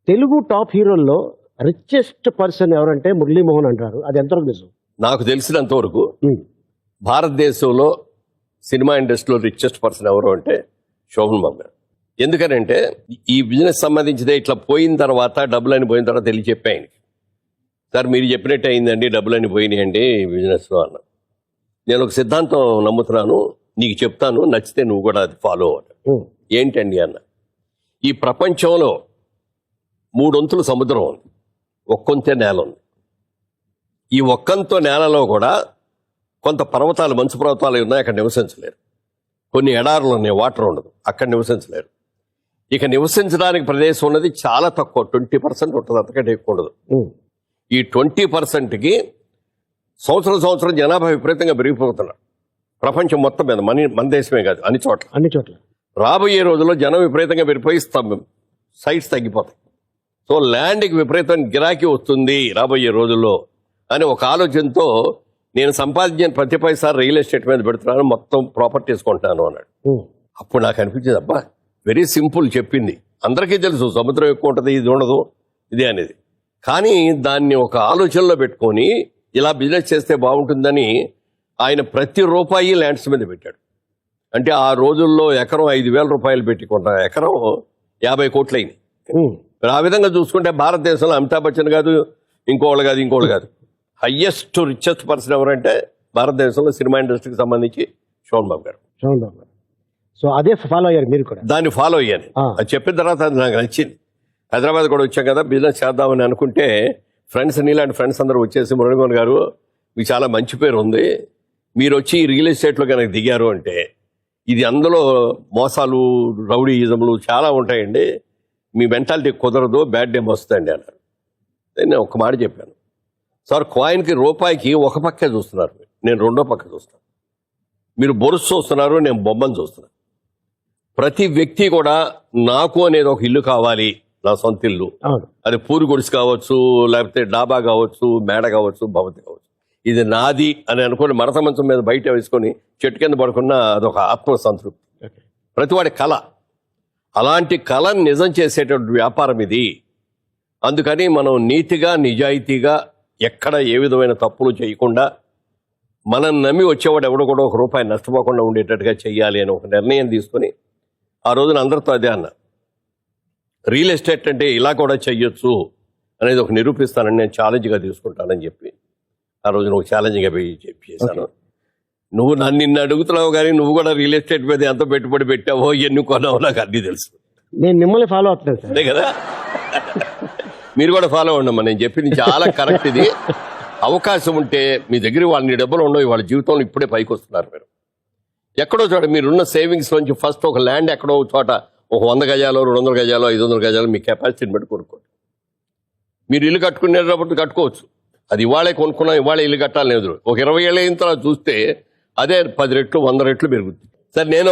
Telugu top హీరోల్లో richest person ఎవరంటే మురళీమోహన్ అంటారు. అది ఎంతవరకు నిజం? నాకు తెలిసినంతవరకు భారతదేశంలో సినిమా ఇండస్ట్రీలో రిచెస్ట్ పర్సన్ ఎవరు అంటే శోభన్ బాబు గారు. ఎందుకనంటే ఈ బిజినెస్ సంబంధించిదే ఇట్లా పోయిన తర్వాత డబ్బులని పోయిన తర్వాత తెలియ చెప్పాను, సార్ మీరు చెప్పినట్టు అయిందండి, డబ్బులని పోయినాయండి బిజినెస్లో అన్న. నేను ఒక సిద్ధాంతం నమ్ముతున్నాను, నీకు చెప్తాను, నచ్చితే నువ్వు కూడా అది ఫాలో అవ్వాలి. ఏంటండి అన్న, ఈ ప్రపంచంలో 3 వంతులు సముద్రం ఉంది, ఒక్కొంతే నేల ఉంది. ఈ ఒక్కంతో నేలలో కూడా కొంత పర్వతాలు, మంచు పర్వతాలు ఉన్నాయి, అక్కడ నివసించలేరు. కొన్ని ఎడారులు ఉన్నాయి, వాటర్ ఉండదు, అక్కడ నివసించలేరు. ఇక నివసించడానికి ప్రదేశం ఉన్నది చాలా తక్కువ, 20% ఉంటుంది, అంతకంటే ఎక్కువ ఉండదు. ఈ 20%కి సంవత్సరం జనాభా విపరీతంగా పెరిగిపోతున్నారు ప్రపంచం మొత్తం మీద, మన దేశమే కాదు, అన్ని చోట్ల. రాబోయే రోజుల్లో జనం విపరీతంగా పెరిగిపోయి సైట్స్ తగ్గిపోతాయి. సో ల్యాండ్కి విపరీతమైన గిరాకీ వస్తుంది రాబోయే రోజుల్లో అని ఒక ఆలోచనతో నేను సంపాదించిన ప్రతి పైసా రియల్ ఎస్టేట్ మీద పెడుతున్నాను, మొత్తం ప్రాపర్టీస్ కొంటున్నాను అన్నాడు. అప్పుడు నాకు అనిపించింది, అబ్బా వెరీ సింపుల్ చెప్పింది, అందరికీ తెలుసు సముద్రం ఎక్కువ ఉంటుంది, ఇది ఉండదు, ఇది అనేది. కానీ దాన్ని ఒక ఆలోచనలో పెట్టుకొని ఇలా బిజినెస్ చేస్తే బాగుంటుందని ఆయన ప్రతి రూపాయి ల్యాండ్స్ మీద పెట్టాడు. అంటే ఆ రోజుల్లో ఎకరం 5,000 రూపాయలు పెట్టి కొంట ఎకరం 50 కోట్లు అయింది. ఆ విధంగా చూసుకుంటే భారతదేశంలో అమితాబ్ బచ్చన్ కాదు, ఇంకోళ్ళు కాదు, హయ్యెస్ట్ రిచెస్ట్ పర్సన్ ఎవరంటే భారతదేశంలో సినిమా ఇండస్ట్రీకి సంబంధించి శోభన్ బాబు గారు. సో అదే ఫాలో అయ్యారు మీరు కూడా? దాన్ని ఫాలో అయ్యాను. అది చెప్పిన తర్వాత అది నాకు నచ్చింది. హైదరాబాద్ కూడా వచ్చాం కదా, బిజినెస్ చేద్దామని అనుకుంటే ఫ్రెండ్స్, నీలాంటి ఫ్రెండ్స్ అందరూ వచ్చేసి, మురళీమోహన్ గారు మీకు చాలా మంచి పేరు ఉంది, మీరు వచ్చి రియల్ ఎస్టేట్లో కనుక దిగారు అంటే ఇది అందులో మోసాలు, రౌడీయిజంలు చాలా ఉంటాయండి, మీ మెంటాలిటీ కుదరదు, బ్యాడ్ నేమ్ వస్తుందండి అన్నారు. నేను ఒక మాట చెప్పాను, సార్ కాయిన్కి రూపాయికి ఒక పక్కే చూస్తున్నారు, నేను రెండో పక్క చూస్తాను. మీరు బొరుసు చూస్తున్నారు, నేను బొమ్మను చూస్తున్నాను. ప్రతి వ్యక్తి కూడా నాకు అనేది ఒక ఇల్లు కావాలి, నా సొంత ఇల్లు. అది పూరి గుడిసి కావచ్చు, లేకపోతే డాబా కావచ్చు, మేడ కావచ్చు, భవతి కావచ్చు, ఇది నాది అని అనుకుని మడత మంచం మీద బయట వేసుకొని చెట్టు కింద పడుకున్న అదొక ఆత్మసంతృప్తి, ప్రతివాడి కళ. అలాంటి కళను నిజం చేసేటువంటి వ్యాపారం ఇది. అందుకని మనం నీతిగా, నిజాయితీగా, ఎక్కడ ఏ విధమైన తప్పులు చేయకుండా, మనం నమ్మి వచ్చేవాడు ఎవడు కూడా ఒక రూపాయి నష్టపోకుండా ఉండేటట్టుగా చెయ్యాలి అని ఒక నిర్ణయం తీసుకొని ఆ రోజున అందరితో అదే అన్న, రియల్ ఎస్టేట్ అంటే ఇలా కూడా చెయ్యొచ్చు అనేది ఒక నిరూపిస్తానని నేను ఛాలెంజ్గా తీసుకుంటానని చెప్పి ఆ రోజున ఒక ఛాలెంజ్గా చేశాను. నువ్వు నిన్ను అడుగుతున్నావు కానీ నువ్వు కూడా రియల్ ఎస్టేట్ మీద ఎంత పెట్టుబడి పెట్టావో, ఎన్ని కొన్నావో నాకు అన్నీ తెలుసు. నేను మిమ్మల్ని ఫాలో అవుతున్నాను సార్. అదే కదా, మీరు కూడా ఫాలో అవ్వండమ్మా, నేను చెప్పింది చాలా కరెక్ట్. ఇది అవకాశం ఉంటే మీ దగ్గర వాళ్ళని డబ్బులు ఉండవు, వాళ్ళ జీవితంలో ఇప్పుడే పైకి వస్తున్నారు. మీరు ఎక్కడో చోట మీరున్న సేవింగ్స్ నుంచి ఫస్ట్ ఒక ల్యాండ్ ఎక్కడో చోట ఒక 100 గజాలు, 200 గజాలు, 500 గజాలు మీ కెపాసిటీని బట్టి కొనుక్కోండి. మీరు ఇల్లు కట్టుకునేటప్పుడు కట్టుకోవచ్చు, అది ఇవాళే కొనుక్కున్నా ఇవాళ ఇల్లు కట్టాలని లేదు. ఒక 20 ఏళ్ళ అయిన తర్వాత చూస్తే అదే 10 రెట్లు 100 రెట్లు పెరుగుతుంది. సార్ నేను